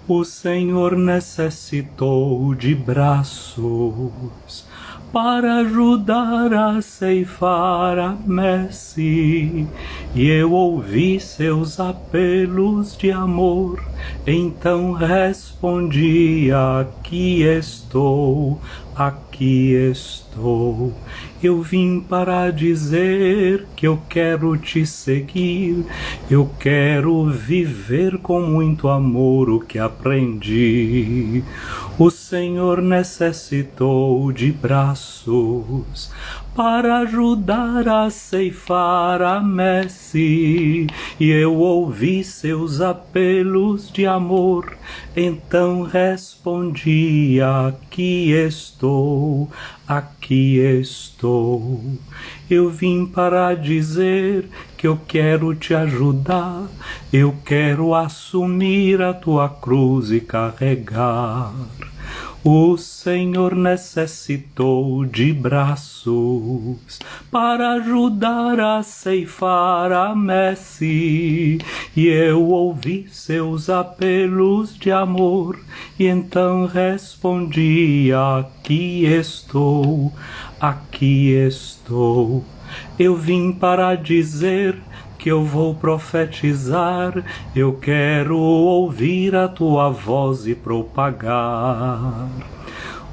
O Senhor necessitou de braços para ajudar a ceifar a messe, e eu ouvi seus apelos de amor, então respondi: aqui estou, aqui estou. Eu vim para dizer que eu quero te seguir, eu quero viver com muito amor o que aprendi. O Senhor necessitou de braços para ajudar a ceifar a messe, e eu ouvi seus apelos de amor, então respondi: aqui estou, aqui estou. Eu vim para dizer que eu quero te ajudar, eu quero assumir a tua cruz e carregar. O Senhor necessitou de braços para ajudar a ceifar a messe, e eu ouvi seus apelos de amor, e então respondi: aqui estou, aqui estou. Eu vim para dizer que eu vou profetizar, eu quero ouvir a tua voz e propagar.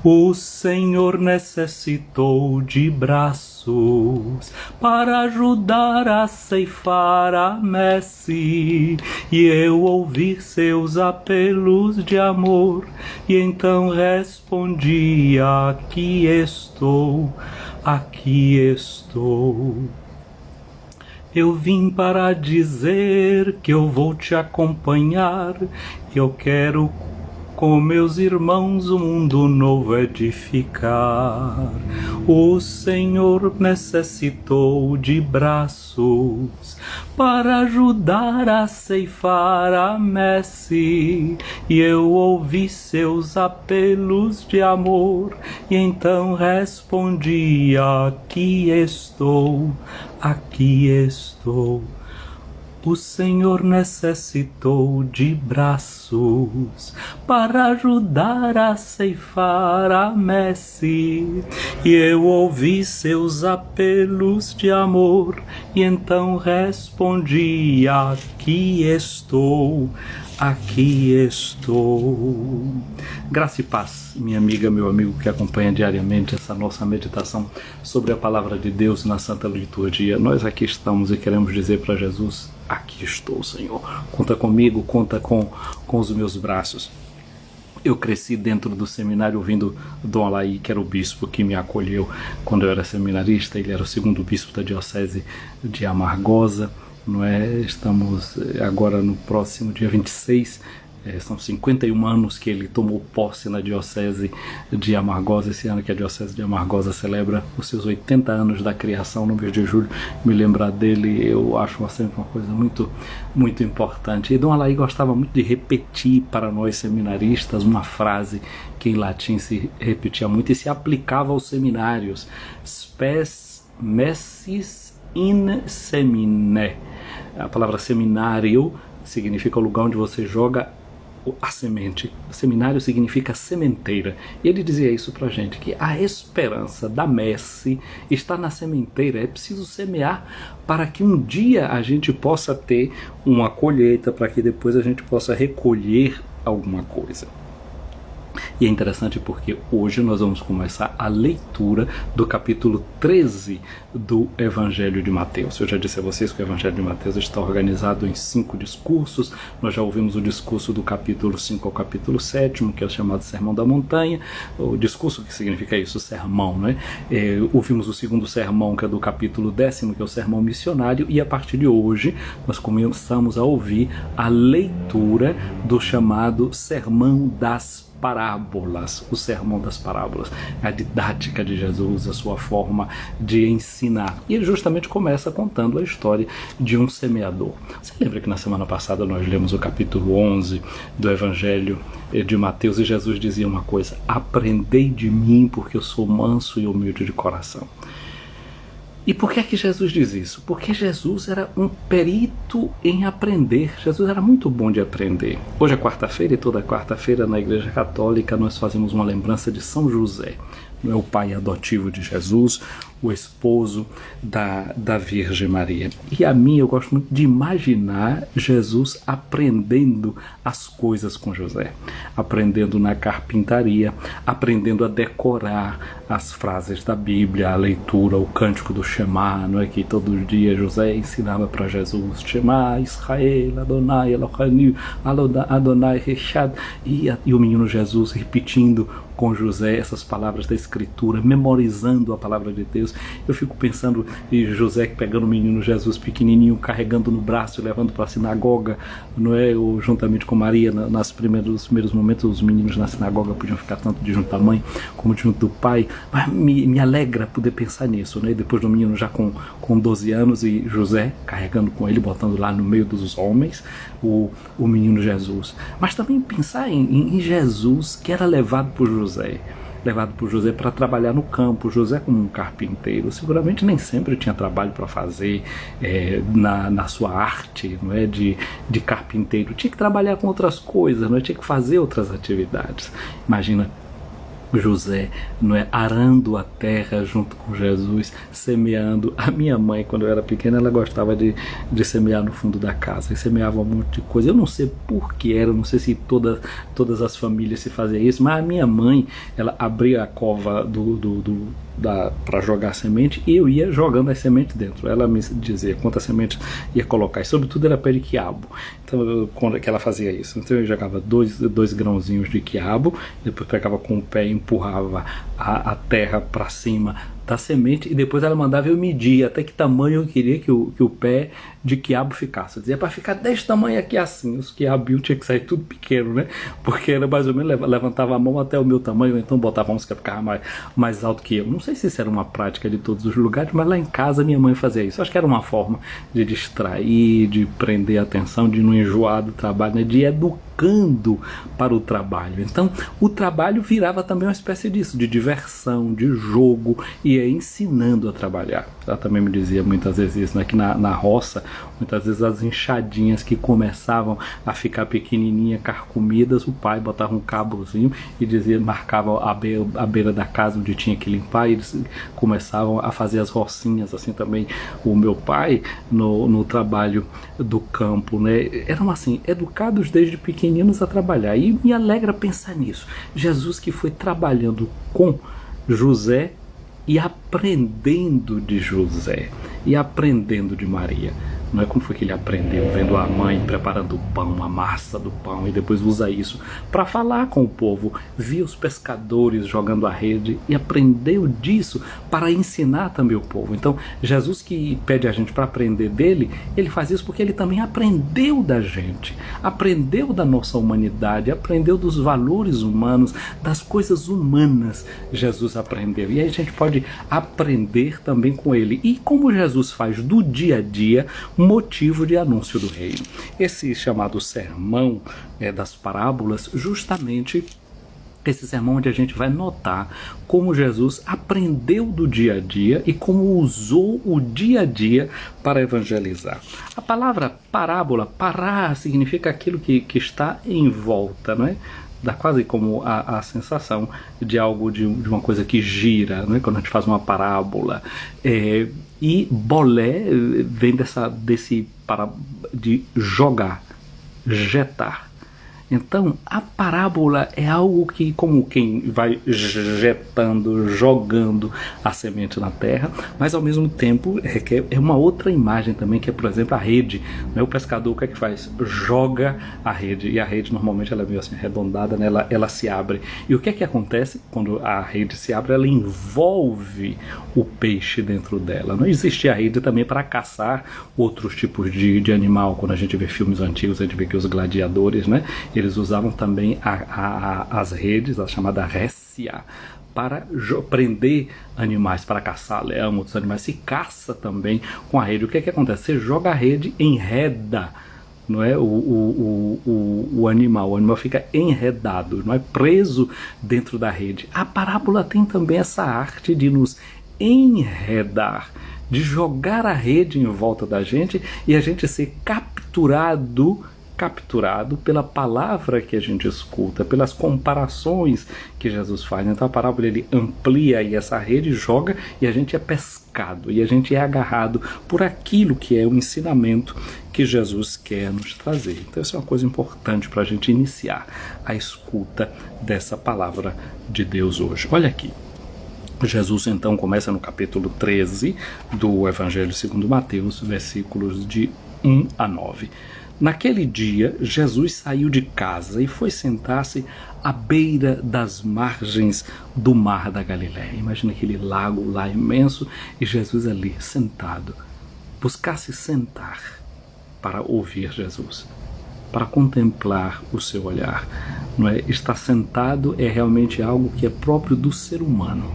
O Senhor necessitou de braços para ajudar a ceifar a messe, e eu ouvi seus apelos de amor, e então respondi: aqui estou, aqui estou. Eu vim para dizer que eu vou te acompanhar, eu quero com meus irmãos um mundo novo edificar. O Senhor necessitou de braços para ajudar a ceifar a messe, e eu ouvi seus apelos de amor, e então respondi: aqui estou, aqui estou. O Senhor necessitou de braços para ajudar a ceifar a messe, e eu ouvi seus apelos de amor, e então respondi: aqui estou, aqui estou. Graça e paz, minha amiga, meu amigo que acompanha diariamente essa nossa meditação sobre a Palavra de Deus na Santa Liturgia. Nós aqui estamos e queremos dizer para Jesus: aqui estou, Senhor. Conta comigo, conta com os meus braços. Eu cresci dentro do seminário ouvindo Dom Alaí, que era o bispo que me acolheu quando eu era seminarista. Ele era o segundo bispo da diocese de Amargosa. Não é? Estamos agora no próximo dia 26, são 51 anos que ele tomou posse na diocese de Amargosa. Esse ano que a diocese de Amargosa celebra os seus 80 anos da criação, no mês de julho. Me lembrar dele, eu acho sempre uma coisa muito, muito importante. E Dom Alaí gostava muito de repetir para nós seminaristas uma frase que em latim se repetia muito e se aplicava aos seminários: spes messis in semine. A palavra seminário significa o lugar onde você joga a semente. Seminário significa sementeira. E ele dizia isso pra gente, que a esperança da messe está na sementeira. É preciso semear para que um dia a gente possa ter uma colheita, para que depois a gente possa recolher alguma coisa. E é interessante porque hoje nós vamos começar a leitura do capítulo 13 do Evangelho de Mateus. Eu já disse a vocês que o Evangelho de Mateus está organizado em 5 discursos. Nós já ouvimos o discurso do capítulo 5 ao capítulo 7, que é o chamado Sermão da Montanha. O discurso, que significa isso? Sermão, né? Ouvimos o segundo sermão, que é do capítulo 10º, que é o Sermão Missionário. E a partir de hoje nós começamos a ouvir a leitura do chamado Sermão das Parábolas, o Sermão das Parábolas, a didática de Jesus, a sua forma de ensinar. E ele justamente começa contando a história de um semeador. Você lembra que na semana passada nós lemos o capítulo 11 do Evangelho de Mateus e Jesus dizia uma coisa: aprendei de mim porque eu sou manso e humilde de coração. E por que é que Jesus diz isso? Porque Jesus era um perito em aprender. Jesus era muito bom de aprender. Hoje é quarta-feira e toda quarta-feira na Igreja Católica nós fazemos uma lembrança de São José. Não é o pai adotivo de Jesus, o esposo da Virgem Maria. E a mim, eu gosto muito de imaginar Jesus aprendendo as coisas com José, aprendendo na carpintaria, aprendendo a decorar as frases da Bíblia, a leitura, o cântico do Shema, não é que todo dia José ensinava para Jesus, Shema, Israel, Adonai, Elohim, Adonai, Rechad, e o menino Jesus repetindo com José essas palavras da Escritura, memorizando a palavra de Deus. Eu fico pensando em José pegando o menino Jesus pequenininho, carregando no braço e levando para a sinagoga, não é? Ou juntamente com Maria, nos primeiros momentos, os meninos na sinagoga podiam ficar tanto de junto da mãe como de junto do pai. Mas me alegra poder pensar nisso, né? Depois do menino já com 12 anos e José carregando com ele, botando lá no meio dos homens o menino Jesus. Mas também pensar em Jesus, que era levado por José para trabalhar no campo. José, como um carpinteiro, seguramente nem sempre tinha trabalho para fazer na sua arte, não é, de carpinteiro. Tinha que trabalhar com outras coisas, não é? Tinha que fazer outras atividades. Imagina José, não é, arando a terra junto com Jesus, semeando. A minha mãe, quando eu era pequena, ela gostava de semear no fundo da casa, e semeava um monte de coisa. Eu não sei por que era, não sei se todas as famílias se faziam isso, mas a minha mãe, ela abria a cova para jogar semente, e eu ia jogando as sementes dentro. Ela me dizia quantas sementes ia colocar, e sobretudo era pé de quiabo. Então, quando que ela fazia isso? Então eu jogava dois grãozinhos de quiabo, depois pegava com o pé e empurrava a terra para cima da semente, e depois ela mandava eu medir até que tamanho eu queria que o pé de quiabo ficasse. Eu dizia, para ficar desse tamanho aqui assim, os quiabinhos tinha que sair tudo pequeno, né? Porque era mais ou menos, levantava a mão até o meu tamanho, então botava uns que ficava mais alto que eu. Não sei se isso era uma prática de todos os lugares, mas lá em casa minha mãe fazia isso. Acho que era uma forma de distrair, de prender a atenção, de não enjoar do trabalho, né? De educando para o trabalho. Então o trabalho virava também uma espécie disso, de diversão, de jogo, e ensinando a trabalhar. Ela também me dizia muitas vezes isso, né? Que na roça, muitas vezes as enxadinhas que começavam a ficar pequenininhas, carcomidas, o pai botava um cabozinho e dizia, marcava a beira da casa onde tinha que limpar, e eles começavam a fazer as rocinhas. Assim também o meu pai no trabalho do campo, né? Eram assim, educados desde pequeninos a trabalhar, e me alegra pensar nisso. Jesus, que foi trabalhando com José e aprendendo de José e aprendendo de Maria. Não é como foi que ele aprendeu vendo a mãe preparando o pão, a massa do pão, e depois usa isso para falar com o povo. Via os pescadores jogando a rede e aprendeu disso para ensinar também o povo. Então Jesus, que pede a gente para aprender dele, ele faz isso porque ele também aprendeu da gente, aprendeu da nossa humanidade, aprendeu dos valores humanos, das coisas humanas. Jesus aprendeu, e aí a gente pode aprender também com ele. E como Jesus faz do dia a dia motivo de anúncio do reino. Esse chamado sermão das parábolas, justamente esse sermão onde a gente vai notar como Jesus aprendeu do dia a dia e como usou o dia a dia para evangelizar. A palavra parábola, pará, significa aquilo que está em volta, não é? Dá quase como a sensação de algo, de uma coisa que gira, né? Quando a gente faz uma parábola. E bolé vem de jogar, jetar. Então, a parábola é algo que, como quem vai jetando, jogando a semente na terra, mas ao mesmo tempo é uma outra imagem também, que é, por exemplo, a rede. Né? O pescador, o que é que faz? Joga a rede, e a rede normalmente ela é meio assim arredondada, né? ela se abre. E o que é que acontece quando a rede se abre? Ela envolve o peixe dentro dela. Não existe a rede também para caçar outros tipos de animal. Quando a gente vê filmes antigos, a gente vê que os gladiadores, né? Eles usavam também as redes, a chamada récia, para prender animais, para caçar leão, outros animais. Se caça também com a rede. O que é que acontece? Você joga a rede, enreda, não é? O animal fica enredado, não é? Preso dentro da rede. A parábola tem também essa arte de nos enredar, de jogar a rede em volta da gente e a gente ser capturado pela palavra que a gente escuta, pelas comparações que Jesus faz. Então a parábola ele amplia aí essa rede, joga e a gente é pescado, e a gente é agarrado por aquilo que é o ensinamento que Jesus quer nos trazer. Então isso é uma coisa importante para a gente iniciar a escuta dessa palavra de Deus hoje. Olha aqui. Jesus então começa no capítulo 13 do Evangelho segundo Mateus, versículos de 1 a 9. Naquele dia, Jesus saiu de casa e foi sentar-se à beira das margens do mar da Galileia. Imagina aquele lago lá imenso e Jesus ali sentado. Buscar-se sentar para ouvir Jesus, para contemplar o seu olhar. Não é? Estar sentado é realmente algo que é próprio do ser humano,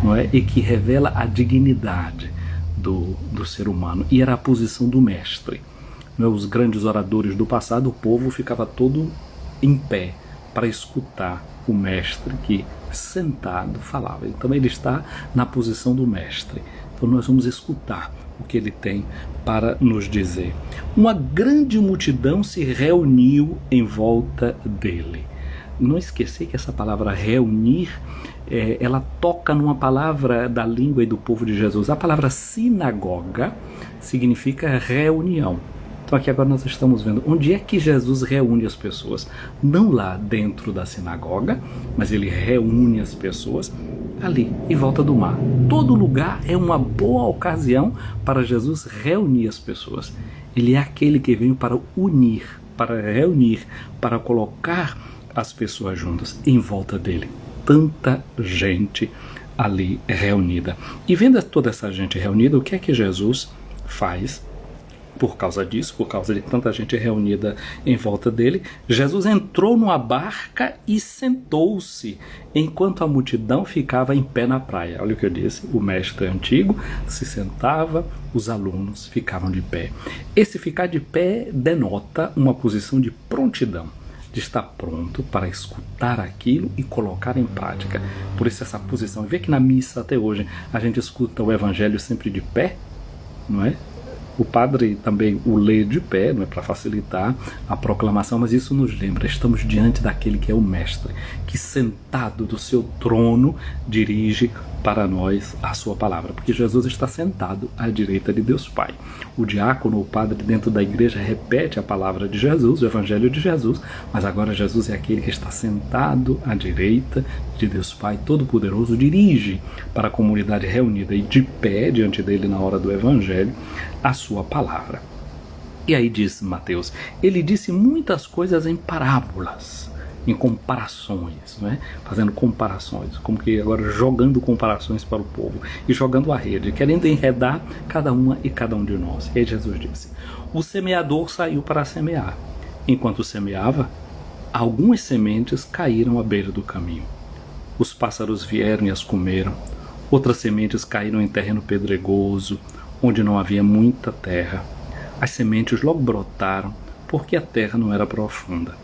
não é? E que revela a dignidade do ser humano. E era a posição do mestre. Os grandes oradores do passado, o povo ficava todo em pé para escutar o mestre que sentado falava. Então ele está na posição do mestre. Então nós vamos escutar o que ele tem para nos dizer. Uma grande multidão se reuniu em volta dele. Não esquecer que essa palavra reunir, ela toca numa palavra da língua e do povo de Jesus. A palavra sinagoga significa reunião. Então aqui agora nós estamos vendo onde é que Jesus reúne as pessoas. Não lá dentro da sinagoga, mas ele reúne as pessoas ali, em volta do mar. Todo lugar é uma boa ocasião para Jesus reunir as pessoas. Ele é aquele que veio para unir, para reunir, para colocar as pessoas juntas em volta dele. Tanta gente ali reunida. E vendo toda essa gente reunida, o que é que Jesus faz? Por causa disso, por causa de tanta gente reunida em volta dele, Jesus entrou numa barca e sentou-se, enquanto a multidão ficava em pé na praia. Olha o que eu disse, o mestre antigo se sentava, os alunos ficavam de pé. Esse ficar de pé denota uma posição de prontidão, de estar pronto para escutar aquilo e colocar em prática. Por isso essa posição. Vê que na missa até hoje a gente escuta o evangelho sempre de pé, não é? O padre também o lê de pé, não é, para facilitar a proclamação, mas isso nos lembra, estamos diante daquele que é o mestre, que sentado do seu trono dirige para nós a sua palavra, porque Jesus está sentado à direita de Deus Pai. O diácono, o padre dentro da igreja repete a palavra de Jesus, o evangelho de Jesus, mas agora Jesus é aquele que está sentado à direita de Deus Pai Todo-Poderoso, dirige para a comunidade reunida e de pé diante dele na hora do evangelho a sua palavra. E aí diz Mateus, ele disse muitas coisas em parábolas, em comparações, não é? Fazendo comparações, como que agora jogando comparações para o povo e jogando a rede, querendo enredar cada uma e cada um de nós. E aí Jesus disse, o semeador saiu para semear. Enquanto semeava, algumas sementes caíram à beira do caminho. Os pássaros vieram e as comeram. Outras sementes caíram em terreno pedregoso, onde não havia muita terra. As sementes logo brotaram, porque a terra não era profunda.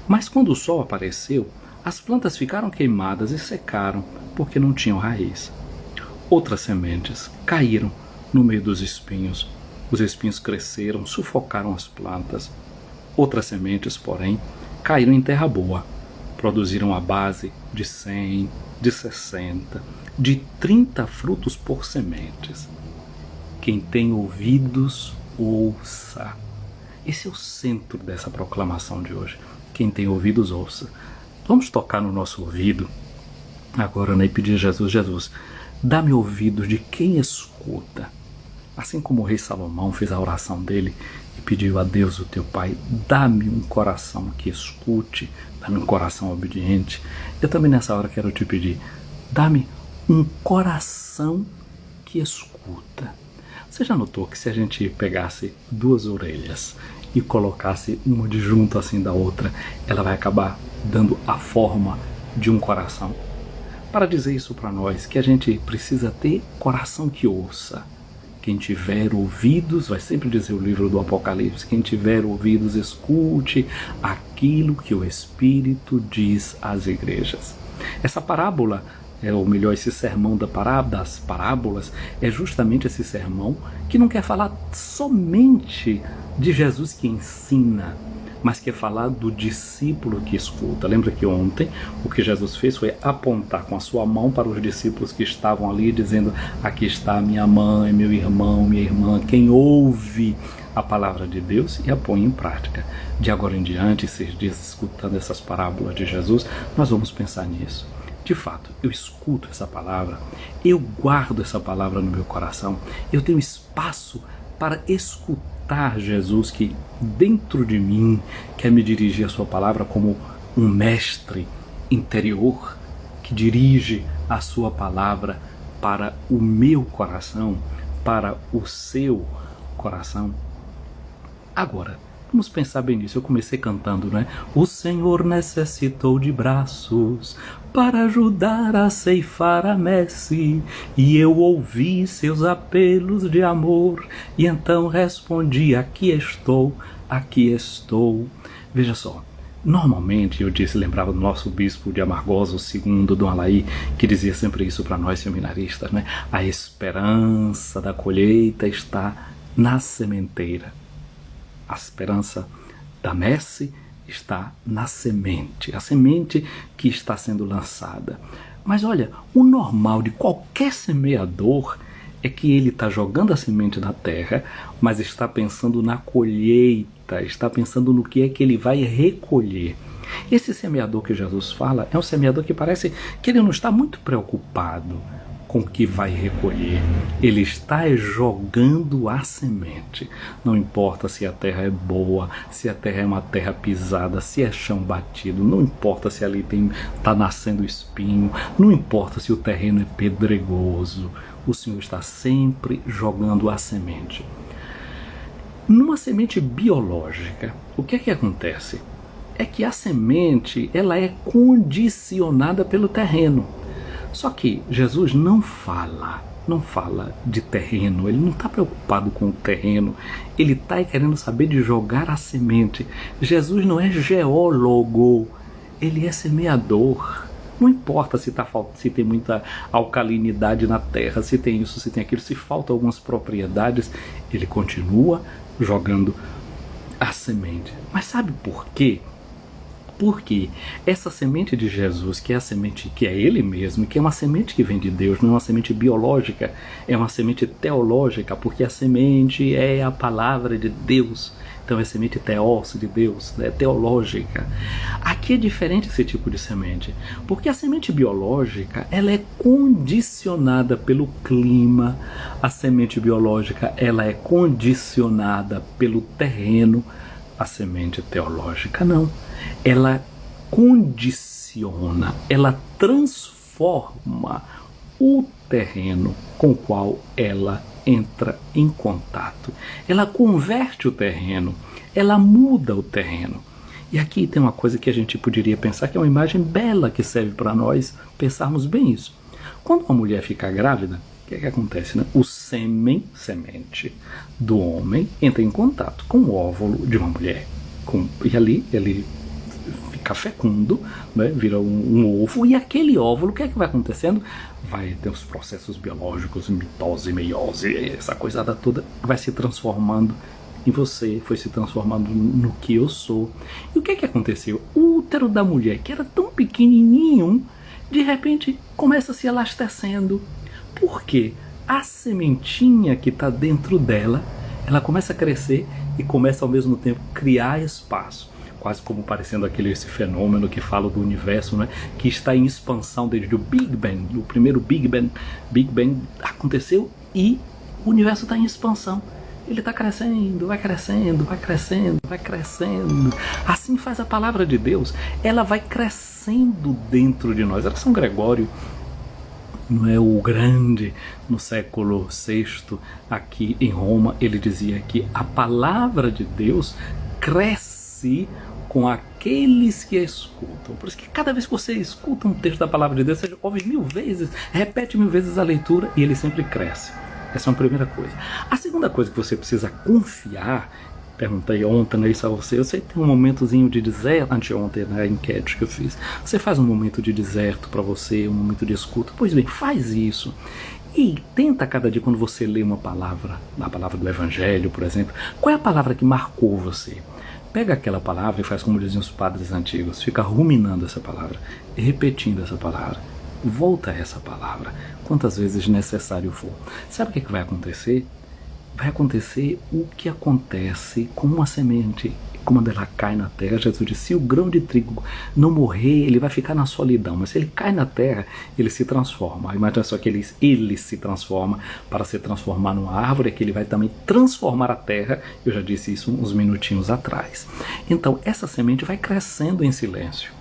Mas quando o sol apareceu, as plantas ficaram queimadas e secaram, porque não tinham raiz. Outras sementes caíram no meio dos espinhos. Os espinhos cresceram, sufocaram as plantas. Outras sementes, porém, caíram em terra boa. Produziram a base de 100, de 60, de 30 frutos por sementes. Quem tem ouvidos, ouça. Esse é o centro dessa proclamação de hoje. Quem tem ouvidos, ouça. Vamos tocar no nosso ouvido agora, né, e pedir a Jesus, Jesus, dá-me ouvidos de quem escuta. Assim como o rei Salomão fez a oração dele e pediu a Deus, o teu Pai, dá-me um coração que escute, dá-me um coração obediente. Eu também nessa hora quero te pedir, dá-me um coração que escuta. Você já notou que se a gente pegasse duas orelhas e colocasse uma de junto assim da outra, ela vai acabar dando a forma de um coração? Para dizer isso para nós, que a gente precisa ter coração que ouça. Quem tiver ouvidos, vai sempre dizer o livro do Apocalipse, quem tiver ouvidos, escute aquilo que o Espírito diz às igrejas. Essa parábola ou melhor, esse sermão das parábolas, é justamente esse sermão que não quer falar somente de Jesus que ensina, mas quer falar do discípulo que escuta. Lembra que ontem o que Jesus fez foi apontar com a sua mão para os discípulos que estavam ali, dizendo: aqui está minha mãe, meu irmão, minha irmã, quem ouve a palavra de Deus e a põe em prática. De agora em diante, esses dias, escutando essas parábolas de Jesus, nós vamos pensar nisso. De fato, eu escuto essa palavra, eu guardo essa palavra no meu coração, eu tenho espaço para escutar Jesus, que dentro de mim quer me dirigir a sua palavra como um mestre interior que dirige a sua palavra para o meu coração, para o seu coração. Agora, vamos pensar bem nisso. Eu comecei cantando, não é? O Senhor necessitou de braços para ajudar a ceifar a messe, e eu ouvi seus apelos de amor, e então respondi: aqui estou, aqui estou. Veja só, normalmente, lembrava do nosso bispo de Amargosa, o segundo, Dom Alaí, que dizia sempre isso para nós seminaristas, né? A esperança da colheita está na sementeira. A esperança da messe está na semente, a semente que está sendo lançada. Mas olha, o normal de qualquer semeador é que ele está jogando a semente na terra, mas está pensando na colheita, está pensando no que é que ele vai recolher. Esse semeador que Jesus fala é um semeador que parece que ele não está muito preocupado com o que vai recolher. Ele está jogando a semente. Não importa se a terra é boa, se a terra é uma terra pisada, se é chão batido, não importa se ali está nascendo espinho, não importa se o terreno é pedregoso, o Senhor está sempre jogando a semente. Numa semente biológica, o que é que acontece? É que a semente, ela é condicionada pelo terreno. Só que Jesus não fala de terreno, ele não está preocupado com o terreno, ele está querendo saber de jogar a semente. Jesus não é geólogo, ele é semeador. Não importa se tem muita alcalinidade na terra, se tem isso, se tem aquilo, se faltam algumas propriedades, ele continua jogando a semente. Mas sabe por quê? Porque essa semente de Jesus, que é a semente que é Ele mesmo, que é uma semente que vem de Deus, não é uma semente biológica, é uma semente teológica, porque a semente é a palavra de Deus. Então é semente teos de Deus, é teológica. Aqui é diferente esse tipo de semente, porque a semente biológica, ela é condicionada pelo clima, a semente biológica, ela é condicionada pelo terreno. A semente teológica não. Ela condiciona, ela transforma o terreno com o qual ela entra em contato. Ela converte o terreno, ela muda o terreno. E aqui tem uma coisa que a gente poderia pensar que é uma imagem bela que serve para nós pensarmos bem isso. Quando uma mulher fica grávida, o que é que acontece, né? O semente do homem entra em contato com o óvulo de uma mulher. E ali ele fica fecundo, né? Vira um ovo, e aquele óvulo, o que é que vai acontecendo? Vai ter os processos biológicos, mitose, meiose, essa coisada toda vai se transformando em você, foi se transformando no que eu sou. E o que é que aconteceu? O útero da mulher, que era tão pequenininho, de repente começa a se elastecendo. Por quê? A sementinha que está dentro dela, ela começa a crescer e começa ao mesmo tempo a criar espaço. Quase como parecendo esse fenômeno que fala do universo, né? Que está em expansão desde o Big Bang. O primeiro Big Bang aconteceu e o universo está em expansão. Ele está crescendo, vai crescendo, vai crescendo, vai crescendo. Assim faz a palavra de Deus. Ela vai crescendo dentro de nós. Era São Gregório, não é, o grande, no século VI, aqui em Roma, ele dizia que a palavra de Deus cresce com aqueles que a escutam. Por isso que cada vez que você escuta um texto da palavra de Deus, você ouve 1000 vezes, repete 1000 vezes a leitura e ele sempre cresce. Essa é uma primeira coisa. A segunda coisa que você precisa confiar Perguntei ontem, né, isso a você. Você tem um momentozinho de deserto, anteontem, na enquete que eu fiz. Você faz um momento de deserto para você, um momento de escuta? Pois bem, faz isso. E tenta cada dia, quando você lê uma palavra, a palavra do Evangelho, por exemplo, qual é a palavra que marcou você? Pega aquela palavra e faz como diziam os padres antigos, fica ruminando essa palavra, repetindo essa palavra. Volta a essa palavra, quantas vezes necessário for. Sabe o que vai acontecer? Vai acontecer o que acontece com uma semente. Quando ela cai na terra, Jesus disse, se o grão de trigo não morrer, ele vai ficar na solidão, mas se ele cai na terra, ele se transforma. Imagina só que ele se transforma para se transformar numa árvore, que ele vai também transformar a terra. Eu já disse isso uns minutinhos atrás. Então essa semente vai crescendo em silêncio.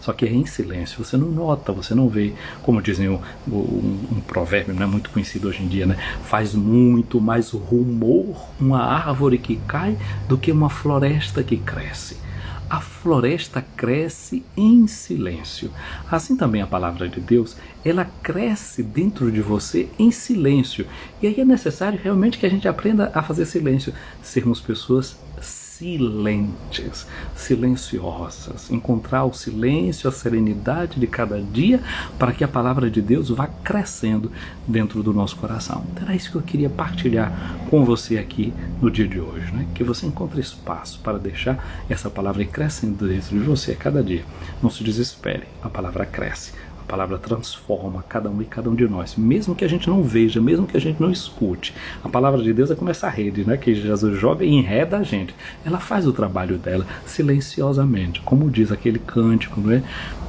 Só que é em silêncio, você não nota, você não vê, como dizem um provérbio, não é muito conhecido hoje em dia, né? Faz muito mais rumor uma árvore que cai do que uma floresta que cresce. A floresta cresce em silêncio. Assim também a palavra de Deus, ela cresce dentro de você em silêncio. E aí é necessário realmente que a gente aprenda a fazer silêncio, sermos pessoas silentes, silenciosas, encontrar o silêncio, a serenidade de cada dia para que a palavra de Deus vá crescendo dentro do nosso coração. Então era isso que eu queria partilhar com você aqui no dia de hoje, né? Que você encontre espaço para deixar essa palavra ir crescendo dentro de você a cada dia. Não se desespere, a palavra cresce. A palavra transforma cada um e cada um de nós, mesmo que a gente não veja, mesmo que a gente não escute. A palavra de Deus é como essa rede, né, que Jesus joga e enreda a gente. Ela faz o trabalho dela silenciosamente, como diz aquele cântico, não é?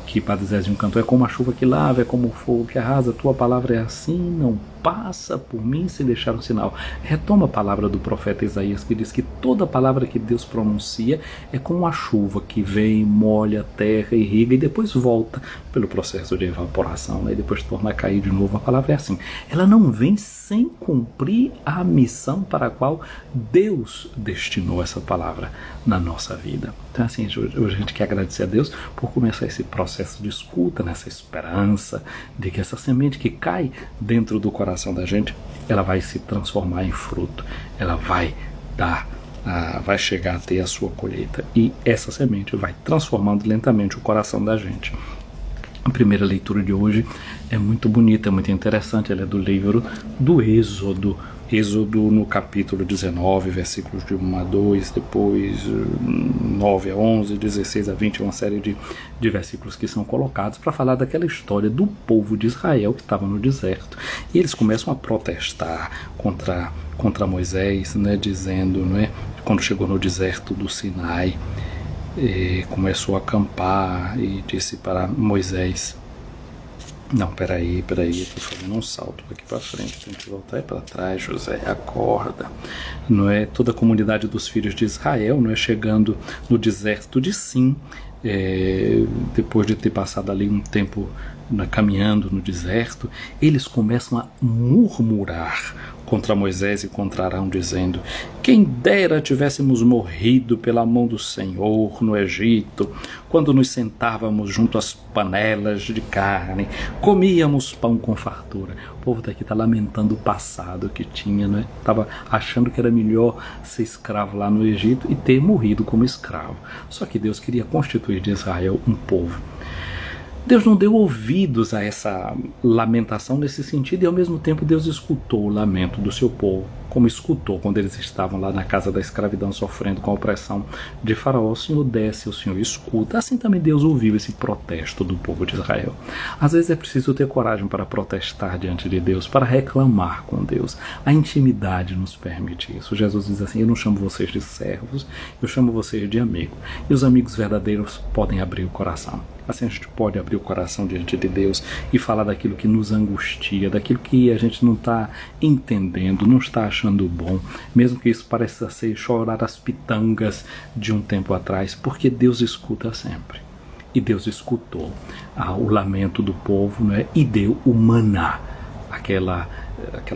Que Padre Zezinho cantou, é como a chuva que lava, é como o fogo que arrasa, tua palavra é assim, não passa por mim sem deixar um sinal. Retoma a palavra do profeta Isaías, que diz que toda palavra que Deus pronuncia é como a chuva que vem, molha a terra, irriga e depois volta pelo processo de evaporação, né? E depois torna a cair de novo. A palavra é assim, ela não vem sem cumprir a missão para a qual Deus destinou essa palavra na nossa vida. Então assim, hoje a gente quer agradecer a Deus por começar esse processo de escuta, nessa esperança de que essa semente que cai dentro do coração da gente, ela vai se transformar em fruto, ela vai vai chegar a ter a sua colheita, e essa semente vai transformando lentamente o coração da gente. A primeira leitura de hoje é muito bonita, é muito interessante, ela é do livro do Êxodo no capítulo 19, versículos de 1 a 2, depois 9 a 11, 16 a 20, uma série de versículos que são colocados para falar daquela história do povo de Israel que estava no deserto, e eles começam a protestar contra Moisés, né, dizendo, né, quando chegou no deserto do Sinai, começou a acampar e disse para Moisés, não, peraí, eu tô fazendo um salto aqui para frente, tem que voltar para trás, José, acorda. Não é? Toda a comunidade dos filhos de Israel, não é, chegando no deserto de Sim, depois de ter passado ali um tempo caminhando no deserto, eles começam a murmurar contra Moisés e contra Arão, dizendo: quem dera tivéssemos morrido pela mão do Senhor no Egito, quando nos sentávamos junto às panelas de carne, comíamos pão com fartura. O povo daqui está lamentando o passado que tinha, né? Estava achando que era melhor ser escravo lá no Egito e ter morrido como escravo. Só que Deus queria constituir de Israel um povo. Deus não deu ouvidos a essa lamentação nesse sentido, e ao mesmo tempo Deus escutou o lamento do seu povo, como escutou quando eles estavam lá na casa da escravidão sofrendo com a opressão de Faraó. O Senhor desce, o Senhor escuta. Assim também Deus ouviu esse protesto do povo de Israel. Às vezes é preciso ter coragem para protestar diante de Deus, para reclamar com Deus. A intimidade nos permite isso. Jesus diz assim: eu não chamo vocês de servos, eu chamo vocês de amigo. E os amigos verdadeiros podem abrir o coração. Assim a gente pode abrir o coração diante de Deus e falar daquilo que nos angustia, daquilo que a gente não está entendendo, não está achando bom, mesmo que isso pareça ser chorar as pitangas de um tempo atrás, porque Deus escuta sempre. E Deus escutou o lamento do povo, né, e deu o maná, aquela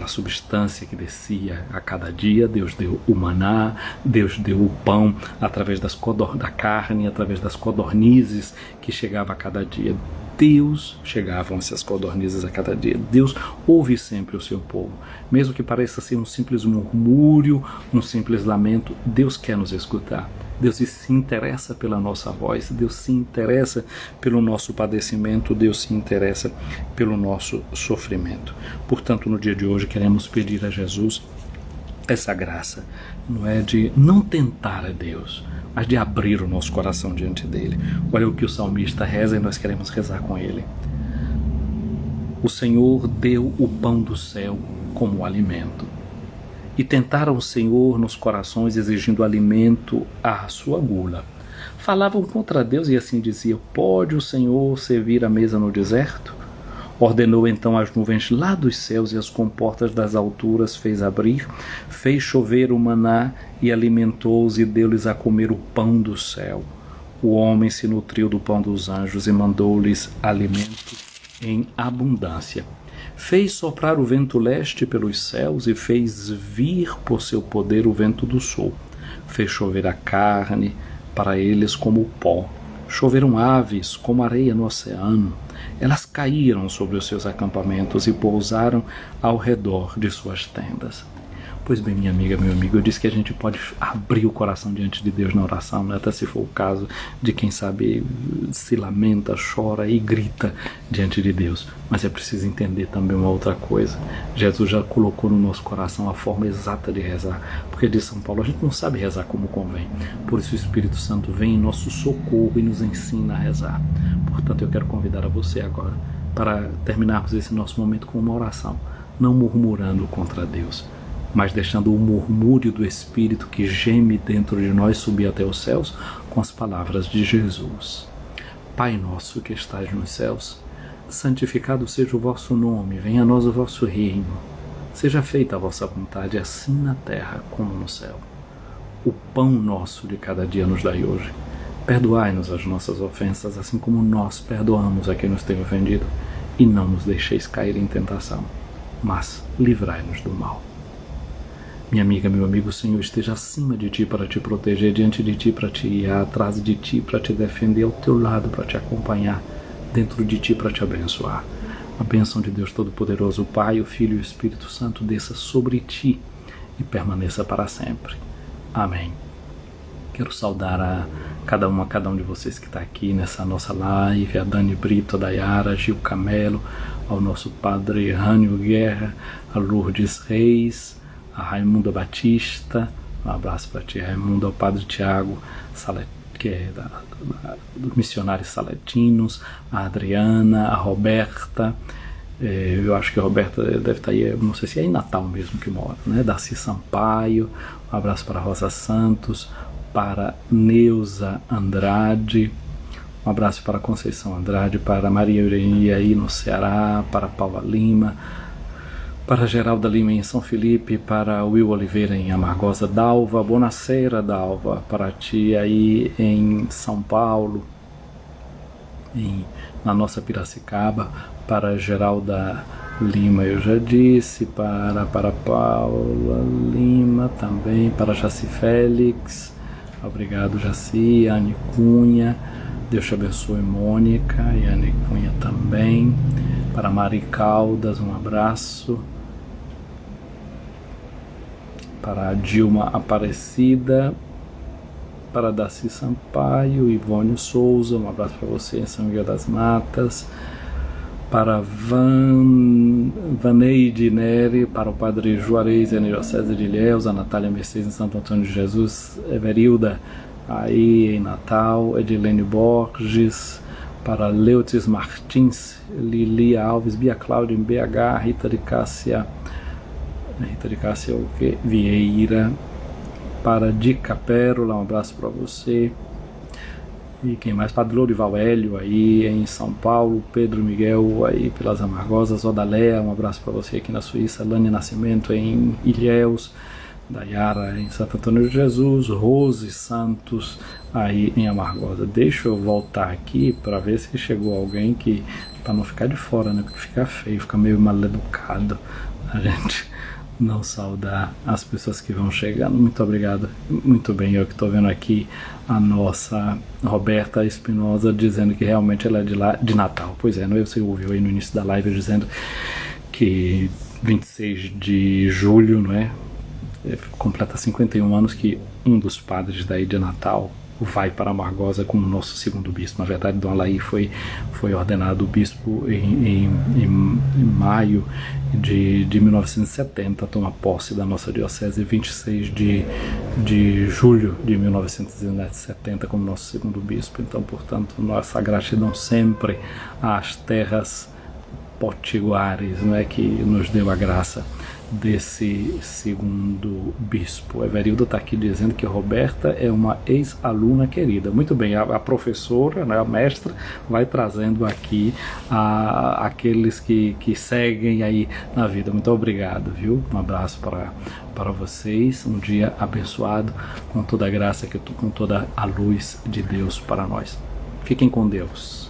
substância que descia a cada dia. Deus deu o maná, Deus deu o pão através da carne, através das codornizes que chegava a cada dia. Deus, chegavam essas codornizes a cada dia, Deus ouve sempre o seu povo. Mesmo que pareça ser um simples murmúrio, um simples lamento, Deus quer nos escutar. Deus se interessa pela nossa voz, Deus se interessa pelo nosso padecimento, Deus se interessa pelo nosso sofrimento. Portanto, no dia de hoje, queremos pedir a Jesus essa graça, não é de não tentar a Deus, mas de abrir o nosso coração diante dele. Olha o que o salmista reza e nós queremos rezar com ele. O Senhor deu o pão do céu como alimento. E tentaram o Senhor nos corações, exigindo alimento à sua gula. Falavam contra Deus e assim diziam: pode o Senhor servir a mesa no deserto? Ordenou então as nuvens lá dos céus e as comportas das alturas fez abrir, fez chover o maná e alimentou-os e deu-lhes a comer o pão do céu. O homem se nutriu do pão dos anjos e mandou-lhes alimento em abundância. Fez soprar o vento leste pelos céus e fez vir por seu poder o vento do sul. Fez chover a carne para eles como o pó. Choveram aves como areia no oceano. Elas caíram sobre os seus acampamentos e pousaram ao redor de suas tendas. Pois bem, minha amiga, meu amigo, eu disse que a gente pode abrir o coração diante de Deus na oração, né? Até se for o caso de quem sabe se lamenta, chora e grita diante de Deus. Mas é preciso entender também uma outra coisa. Jesus já colocou no nosso coração a forma exata de rezar. Porque diz São Paulo, a gente não sabe rezar como convém. Por isso o Espírito Santo vem em nosso socorro e nos ensina a rezar. Portanto, eu quero convidar a você agora para terminarmos esse nosso momento com uma oração, não murmurando contra Deus, mas deixando o murmúrio do Espírito que geme dentro de nós subir até os céus com as palavras de Jesus. Pai nosso que estais nos céus, santificado seja o vosso nome, venha a nós o vosso reino. Seja feita a vossa vontade, assim na terra como no céu. O pão nosso de cada dia nos dai hoje. Perdoai-nos as nossas ofensas, assim como nós perdoamos a quem nos tem ofendido. E não nos deixeis cair em tentação, mas livrai-nos do mal. Minha amiga, meu amigo, o Senhor esteja acima de ti para te proteger, diante de ti para te guiar, atrás de ti para te defender, ao teu lado para te acompanhar, dentro de ti para te abençoar. A bênção de Deus Todo-Poderoso, o Pai, o Filho e o Espírito Santo desça sobre ti e permaneça para sempre. Amém. Quero saudar a cada um de vocês que está aqui nessa nossa live, a Dani Brito, a Dayara, a Gil Camelo, ao nosso padre Rânio Guerra, a Lourdes Reis, a Raimundo Batista, um abraço para ti, Raimundo, ao padre Tiago, que é dos missionários saletinos, a Adriana, a Roberta, eu acho que a Roberta deve estar aí, não sei se é em Natal mesmo que mora, né? Darcy Sampaio, um abraço para a Rosa Santos, para Neuza Andrade, um abraço para Conceição Andrade, para Maria Eugenia aí no Ceará, para Paula Lima, para Geralda Lima em São Felipe, para Will Oliveira em Amargosa, Dalva, Bonaceira Dalva, para ti aí em São Paulo, na nossa Piracicaba, para Geralda Lima eu já disse, para Paula Lima também, para Jaci Félix, obrigado Jaci, Anne Cunha, Deus te abençoe Mônica e Anne Cunha também, para Mari Caldas, um abraço, para Dilma Aparecida, para Darcy Sampaio, Ivone Souza, um abraço para você em São Miguel das Matas, para Vaneide Neri, para o Padre Juarez e Diocese de Ilhéus, a Natália Mercedes em Santo Antônio de Jesus, Everilda aí em Natal, Edilene Borges, para Leotis Martins, Lilia Alves, Bia Cláudia em BH, Rita de Cássia Vieira, para Dica Pérola, um abraço para você. E quem mais? Padre Lourival Hélio aí em São Paulo, Pedro Miguel aí pelas Amargosas, Odalea, um abraço para você aqui na Suíça, Lânia Nascimento em Ilhéus, Dayara em Santo Antônio de Jesus, Rose Santos aí em Amargosa. Deixa eu voltar aqui para ver se chegou alguém para não ficar de fora, né? Porque fica feio, fica meio mal educado a gente não saudar as pessoas que vão chegando. Muito obrigado. Muito bem, eu que estou vendo aqui a nossa Roberta Espinosa dizendo que realmente ela é de Natal. Pois é, você ouviu aí no início da live dizendo que 26 de julho, não é? Completa 51 anos que um dos padres daí de Natal vai para Amargosa como nosso segundo bispo. Na verdade, Dom Alaí foi ordenado bispo em maio de 1970, toma posse da nossa diocese 26 de julho de 1970 como nosso segundo bispo. Então, portanto, nossa gratidão sempre às terras potiguares, não é, que nos deu a graça desse segundo bispo. Everildo está aqui dizendo que Roberta é uma ex-aluna querida. Muito bem, a professora, né, a mestra, vai trazendo aqui aqueles que seguem aí na vida. Muito obrigado, viu? Um abraço para vocês, um dia abençoado, com toda a graça, com toda a luz de Deus para nós. Fiquem com Deus.